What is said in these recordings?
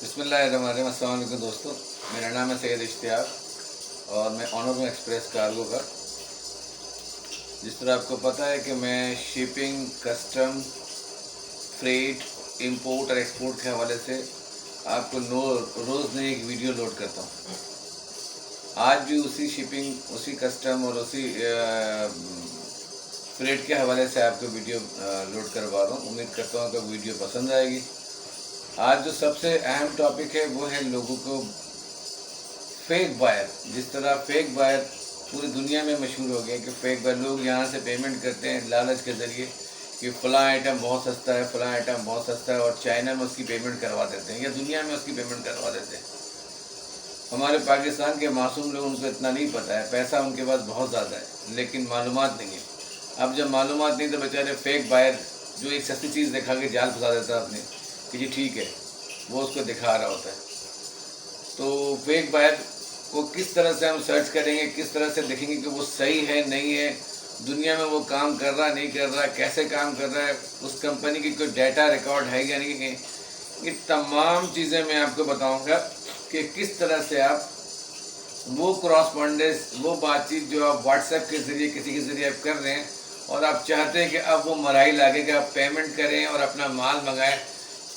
बिस्मिल्लाहिर्रहमानिर्रहीम। अस्सलाम वालेकुम दोस्तों, मेरा नाम है सैयद इश्तियाक और मैं ऑनर हूँ एक्सप्रेस कार्गो का। जिस तरह आपको पता है कि मैं शिपिंग, कस्टम, फ्रेट, इंपोर्ट और एक्सपोर्ट के हवाले से आपको रोज़ नई एक वीडियो लोड करता हूँ। आज भी उसी शिपिंग, उसी कस्टम और उसी फ्रेट के हवाले से आपको वीडियो लोड करवा रहा हूँ। उम्मीद करता हूँ कि वीडियो पसंद आएगी। आज जो सबसे अहम टॉपिक है वो है लोगों को फेक बायर। जिस तरह फेक बायर पूरी दुनिया में मशहूर हो गए कि फेक बायर लोग यहाँ से पेमेंट करते हैं लालच के ज़रिए कि फ़लाँ आइटम बहुत सस्ता है, फ़लाँ आइटम बहुत सस्ता है, और चाइना में उसकी पेमेंट करवा देते हैं या दुनिया में उसकी पेमेंट करवा देते हैं। हमारे पाकिस्तान के मासूम लोग, उनको इतना नहीं पता है, पैसा उनके पास बहुत ज़्यादा है लेकिन मालूमात नहीं है। अब जब मालूमात नहीं तो बेचारे फेक बायर जो एक सस्ती चीज़ दिखा के जाल फंसा देता है अपने कि जी ठीक है, वो उसको दिखा रहा होता है। तो फेक बायर को किस तरह से हम सर्च करेंगे, किस तरह से देखेंगे कि वो सही है नहीं है, दुनिया में वो काम कर रहा नहीं कर रहा, कैसे काम कर रहा है, उस कंपनी की कोई डाटा रिकॉर्ड है या नहीं है, ये तमाम चीज़ें मैं आपको बताऊंगा कि किस तरह से आप वो क्रॉसपॉन्डेंस, वो बातचीत जो आप व्हाट्सएप के ज़रिए किसी के ज़रिए आप कर रहे हैं और आप चाहते हैं कि अब वो मराइल आगे कि आप पेमेंट करें और अपना माल मंगाएं।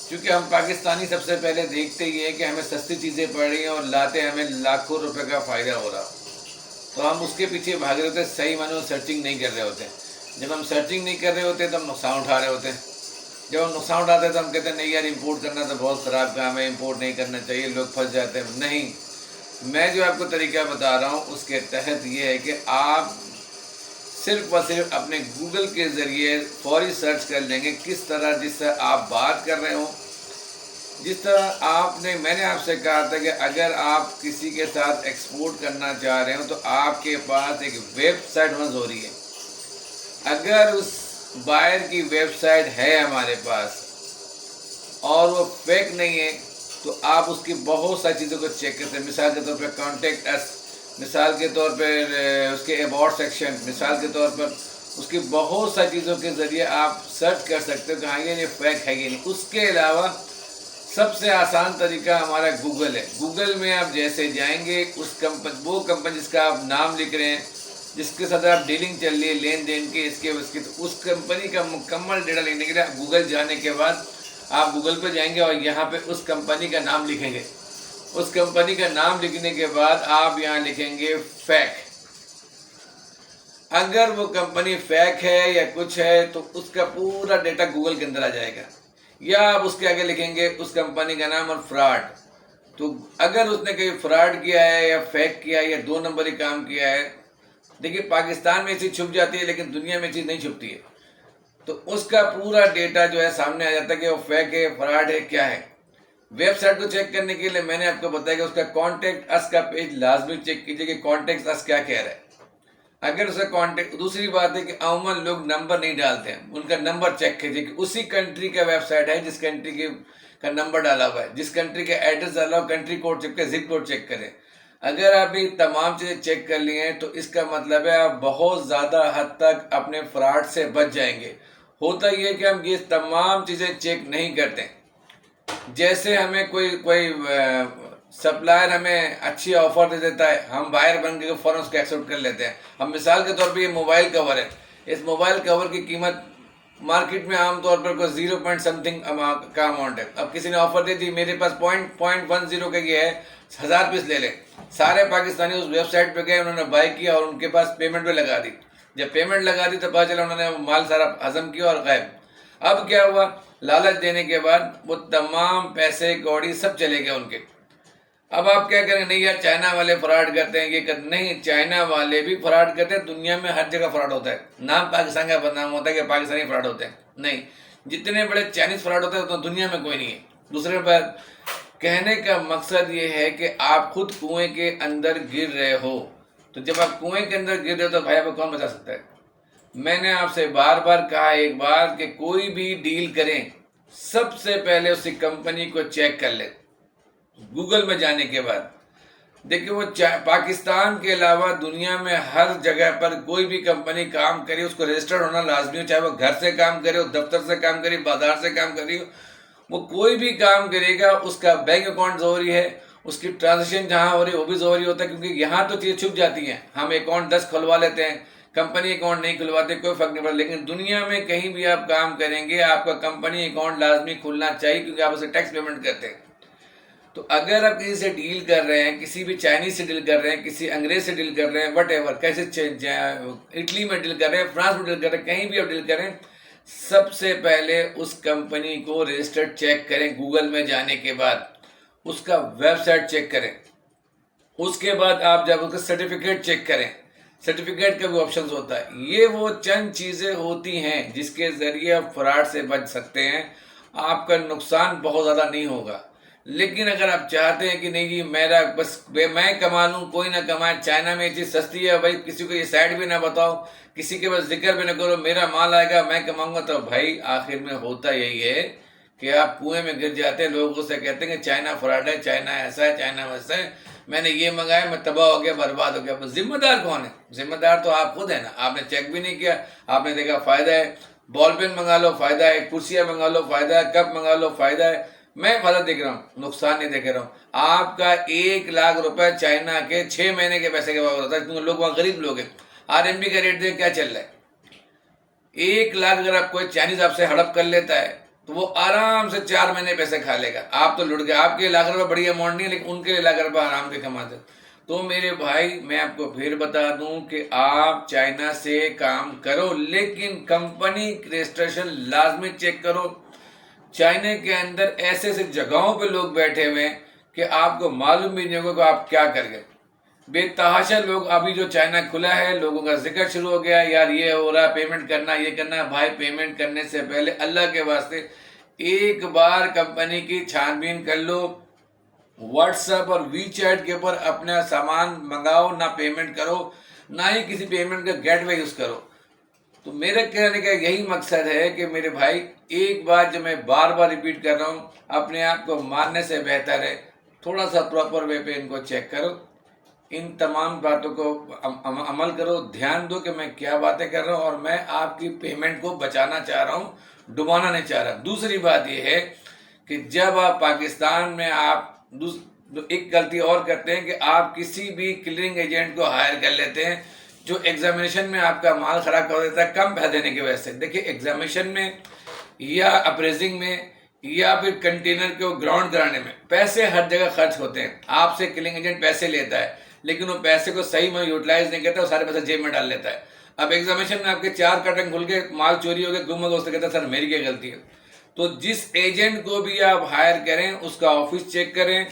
क्योंकि हम पाकिस्तानी सबसे पहले देखते ही हैं कि हमें सस्ती चीज़ें पड़ रही हैं और लाते हमें लाखों रुपए का फ़ायदा हो रहा, तो हम उसके पीछे भाग रहे होते, सही मानो सर्चिंग नहीं कर रहे होते। जब हम सर्चिंग नहीं कर रहे होते तो हम नुकसान उठा रहे होते हैं। जब हम नुकसान उठाते हैं तो हम कहते हैं नहीं यार, इंपोर्ट करना तो बहुत ख़राब काम है, इंपोर्ट नहीं करना चाहिए, लोग फंस जाते हैं। नहीं, मैं जो आपको तरीका बता रहा हूँ उसके तहत ये है कि आप सिर्फ व सिर्फ अपने गूगल के ज़रिए फौरी सर्च कर लेंगे किस तरह, जिससे आप बात कर रहे हो, जिस तरह मैंने आपसे कहा था कि अगर आप किसी के साथ एक्सपोर्ट करना चाह रहे हो तो आपके पास एक वेबसाइट होना ज़रूरी है। अगर उस बायर की वेबसाइट है हमारे पास और वो फेक नहीं है तो आप उसकी बहुत सारी चीज़ों को चेक करते हैं। मिसाल के तौर पर कॉन्टेक्ट अस, मिसाल के तौर पर उसके अबाउट सेक्शन, मिसाल के तौर पर उसकी बहुत सारी चीज़ों के ज़रिए आप सर्च कर सकते हो कि हाँ ये फेक है ये नहीं। उसके अलावा सबसे आसान तरीका हमारा गूगल है। गूगल में आप जैसे जाएंगे उस वो कंपनी जिसका आप नाम लिख रहे हैं, जिसके साथ आप डीलिंग चल रही है, लेन देन के, इसके उसके, तो उस कंपनी का मुकम्मल डेटा लेने के लिए गूगल जाने के बाद आप गूगल पर जाएंगे और यहाँ पे उस कंपनी का नाम लिखेंगे। उस कंपनी का नाम लिखने के बाद आप यहाँ लिखेंगे फेक। अगर वो कंपनी फेक है या कुछ है तो उसका पूरा डेटा गूगल के अंदर आ जाएगा। या आप उसके आगे लिखेंगे उस कंपनी का नाम और फ्रॉड। तो अगर उसने कहीं फ्रॉड किया है या फेक किया है या दो नंबरी काम किया है, देखिए पाकिस्तान में ये चीज़ छुप जाती है लेकिन दुनिया में चीज़ नहीं छुपती है, तो उसका पूरा डेटा जो है सामने आ जाता है कि वो फेक है, फ्रॉड है, क्या है। वेबसाइट को चेक करने के लिए मैंने आपको बताया कि उसका कॉन्टेक्ट अस का पेज लाजमी चेक कीजिए कि कॉन्टेक्ट अस क्या कह रहा है। अगर उसका कॉन्टेक्ट, दूसरी बात है कि अमूमन लोग नंबर नहीं डालते हैं, उनका नंबर चेक कीजिए कि उसी कंट्री का वेबसाइट है जिस कंट्री के का नंबर डाला हुआ है, जिस कंट्री का एड्रेस डाला हुआ, कंट्री कोड चेक करें, जिप कोड चेक करें। अगर आप ये तमाम चीज़ें चेक कर लिए हैं तो इसका मतलब है आप बहुत ज़्यादा हद तक अपने फ्रॉड से बच जाएंगे। होता ये है कि हम ये तमाम चीज़ें चेक नहीं करते। जैसे हमें कोई कोई सप्लायर हमें अच्छी ऑफर दे देता है, हम बायर बन के फ़ौरन उसको एक्सेप्ट कर लेते हैं। हम मिसाल के तौर पे ये मोबाइल कवर है, इस मोबाइल कवर की कीमत मार्केट में आमतौर पर कोई 0 पॉइंट समथिंग का अमाउंट है। अब किसी ने ऑफर दे दी, मेरे पास .10 का ये है, 1000 पीस ले लें। सारे पाकिस्तानी उस वेबसाइट पे गए, उन्होंने बाय किया और उनके पास पेमेंट भी लगा दी। जब पेमेंट लगा दी तो पता चला उन्होंने माल सारा हजम किया और गायब। अब क्या हुआ, लालच देने के बाद वो तमाम पैसे कौड़ी सब चले गए उनके। अब आप क्या करेंगे, नहीं यार चाइना वाले फ्रॉड करते हैं, ये कर नहीं, चाइना वाले भी फ्रॉड करते हैं। दुनिया में हर जगह फ्रॉड होता है। नाम पाकिस्तान का बदनाम होता है कि पाकिस्तानी फ्रॉड होते हैं, नहीं, जितने बड़े चाइनीज फ्रॉड होते हैं उतना दुनिया में कोई नहीं है। दूसरे पर कहने का मकसद ये है कि आप खुद कुएं के अंदर गिर रहे हो, तो जब आप कुएं के अंदर गिर रहे हो तो भाई आपको कौन बचा सकता है। मैंने आपसे बार बार कहा एक बार कि कोई भी डील करें सबसे पहले उसी कंपनी को चेक कर ले। गूगल में जाने के बाद देखिए वो पाकिस्तान के अलावा दुनिया में हर जगह पर कोई भी कंपनी काम करे उसको रजिस्टर्ड होना लाजमी हो, चाहे वो घर से काम करे हो, दफ्तर से काम करे, बाजार से काम करे हो, वो कोई भी काम करेगा उसका बैंक अकाउंट ज़रूरी है, उसकी ट्रांजेक्शन जहाँ हो रही है वो भी ज़रूरी होता है, क्योंकि यहाँ तो चीज़ें छुप जाती हैं। हम अकाउंट 10 खुलवा लेते हैं, कंपनी अकाउंट नहीं खुलवाते, कोई फर्क नहीं पड़ता। लेकिन दुनिया में कहीं भी आप काम करेंगे आपका कंपनी अकाउंट लाजमी खुलना चाहिए, क्योंकि आप उसे टैक्स पेमेंट करते हैं। तो अगर आप किसी से डील कर रहे हैं, किसी भी चाइनीज से डील कर रहे हैं, किसी अंग्रेज से डील कर रहे हैं, वट एवर, कैसे इटली में डील कर रहे हैं, फ्रांस में डील कर रहे हैं, कहीं भी आप डील कर रहे हैं, सबसे पहले उस कंपनी को रजिस्टर्ड चेक करें। गूगल में जाने के बाद उसका वेबसाइट चेक करें, उसके बाद आप जब उसका सर्टिफिकेट चेक करें, सर्टिफिकेट का भी ऑप्शन होता है। ये वो चंद चीज़ें होती हैं जिसके ज़रिए आप फ्रॉड से बच सकते हैं, आपका नुकसान बहुत ज़्यादा नहीं होगा। लेकिन अगर आप चाहते हैं कि नहीं जी मेरा बस मैं कमा लूँ, कोई ना कमाए, चाइना में ये चीज़ सस्ती है भाई, किसी को ये साइड भी ना बताओ, किसी के पास जिक्र भी ना करो, मेरा माल आएगा मैं कमाऊंगा, तो भाई आखिर में होता यही है कि आप कुएं में गिर जाते हैं। लोग उससे कहते हैं कि चाइना फ्रॉड है, चाइना ऐसा है, चाइना वैसा है, मैंने ये मंगाया, मैं तबाह हो गया, बर्बाद हो गया। बस जिम्मेदार कौन है? जिम्मेदार तो आप खुद है ना। आपने चेक भी नहीं किया, आपने देखा फ़ायदा है, बॉल पेन मंगा लो फ़ायदा है, कुर्सियाँ मंगा लो फ़ायदा है, कप मंगा लो फ़ायदा है। मैं फायदा देख रहा हूँ, नुकसान नहीं देख रहा हूँ। आपका 1 लाख रुपए चाइना के 6 महीने के पैसे के बराबर होता है, क्योंकि लोग वहाँ गरीब लोग हैं। RMB का रेट देख क्या चल रहा है। 1 लाख अगर आप कोई चाइनीज आपसे हड़प कर लेता है तो वो आराम से 4 महीने पैसे खा लेगा। आप तो लुट गए, आपके 1 लाख रुपए बड़ी अमाउंट नहीं है, लेकिन उनके 1 लाख रुपए आराम से कमाते। तो मेरे भाई मैं आपको फिर बता दूं कि आप चाइना से काम करो, लेकिन कंपनी रजिस्ट्रेशन लाजमी चेक करो। चाइना के अंदर ऐसे ऐसे जगहों पे लोग बैठे हुए हैं कि आपको मालूम भी नहीं होगा कि आप क्या कर गए। बेतहाशा लोग, अभी जो चाइना खुला है लोगों का जिक्र शुरू हो गया, यार ये हो रहा, पेमेंट करना, ये करना। भाई पेमेंट करने से पहले अल्लाह के वास्ते एक बार कंपनी की छानबीन कर लो। व्हाट्सएप और वीचैट के ऊपर अपना सामान मंगाओ, ना पेमेंट करो, ना ही किसी पेमेंट का गेटवे यूज करो। तो मेरे कहने का यही मकसद है कि मेरे भाई एक बार, जो मैं बार बार रिपीट कर रहा हूँ, अपने आप को मानने से बेहतर है थोड़ा सा प्रॉपर वे पे इनको चेक करो, इन तमाम बातों को अमल करो, ध्यान दो कि मैं क्या बातें कर रहा हूँ, और मैं आपकी पेमेंट को बचाना चाह रहा हूँ, डुबाना नहीं चाह रहा। दूसरी बात यह है कि जब आप पाकिस्तान में आप एक गलती और करते हैं कि आप किसी भी क्लियरिंग एजेंट को हायर कर लेते हैं जो एग्जामिनेशन में आपका माल खराब कर देता है कम पैसे देने की वजह से। देखिए एग्जामिनेशन में या अप्रेजिंग में या फिर कंटेनर को ग्राउंड कराने में पैसे हर जगह खर्च होते हैं। आपसे क्लियरिंग एजेंट पैसे लेता है, लेकिन वो पैसे को सही में यूटिलाइज नहीं करता, वो सारे पैसे जेब में डाल लेता है। अब एग्जामिनेशन में आपके 4 कर्टन खुल के माल चोरी हो गया, गुम हो गया, उससे कहता है सर मेरी क्या गलती है। तो जिस एजेंट को भी आप हायर करें उसका ऑफिस चेक करें,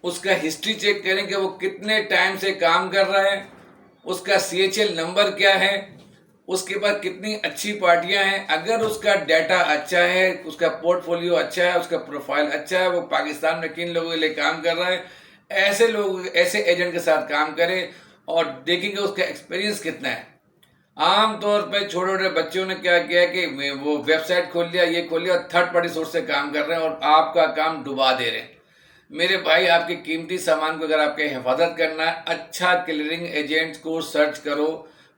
उसका हिस्ट्री चेक करें कि वो कितने टाइम से काम कर रहा है, उसका CHL नंबर क्या है, उसके बाद कितनी अच्छी पार्टियां हैं। अगर उसका डाटा अच्छा है, उसका पोर्टफोलियो अच्छा है, उसका प्रोफाइल अच्छा है, वो पाकिस्तान में किन लोगों के लिए काम कर रहा है, ऐसे लोग, ऐसे एजेंट के साथ काम करें और देखेंगे उसका एक्सपीरियंस कितना है। आमतौर पर छोटे छोटे बच्चों ने क्या किया कि वो वेबसाइट खोल लिया, ये खोल लिया, थर्ड पार्टी सोर्स से काम कर रहे हैं और आपका काम डुबा दे रहे हैं। मेरे भाई आपके कीमती सामान को अगर आपके हिफाजत करना है, अच्छा क्लियरिंग एजेंट को सर्च करो।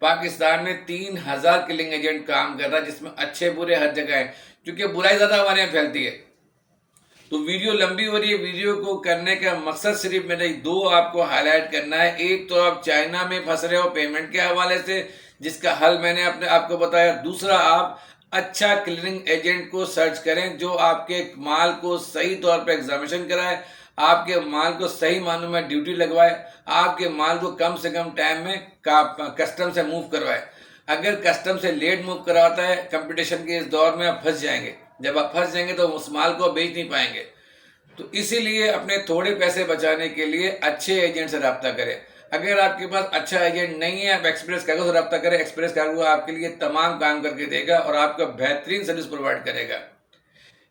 पाकिस्तान में 3000 क्लियरिंग एजेंट काम कर रहा है, जिसमें अच्छे बुरे हर जगह है, क्योंकि बुराई ज़्यादा हमारे यहाँ फैलती है। तो वीडियो लंबी हो रही है, वीडियो को करने का मकसद सिर्फ मेरे 2 आपको हाईलाइट करना है। एक तो आप चाइना में फंस रहे हो पेमेंट के हवाले से, जिसका हल मैंने अपने आपको बताया। दूसरा, आप अच्छा क्लियरिंग एजेंट को सर्च करें जो आपके माल को सही तौर पर एग्जामिनेशन कराए, आपके माल को सही मानों में ड्यूटी लगवाए, आपके माल को कम से कम टाइम में कस्टम से मूव करवाए। अगर कस्टम से लेट मूव करवाता है, कंपटीशन के इस दौर में आप फंस जाएंगे। जब आप फंस जाएंगे तो उस माल को बेच नहीं पाएंगे। तो इसीलिए अपने थोड़े पैसे बचाने के लिए अच्छे एजेंट से रब्ता करें। अगर आपके पास अच्छा एजेंट नहीं है, आप एक्सप्रेस कार्गो से रब्ता करें। एक्सप्रेस कार्गो आपके लिए तमाम काम करके देगा और आपका बेहतरीन सर्विस प्रोवाइड करेगा।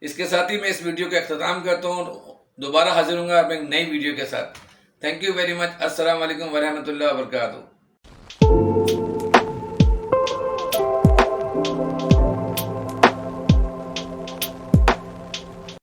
इसके साथ ही मैं इस वीडियो का अख्ताम करता हूँ। दोबारा हाजिर होऊंगा आप एक नई वीडियो के साथ। Thank you very much. अस्सलाम वालेकुम वरहमतुल्लाहि वबरकातुहू।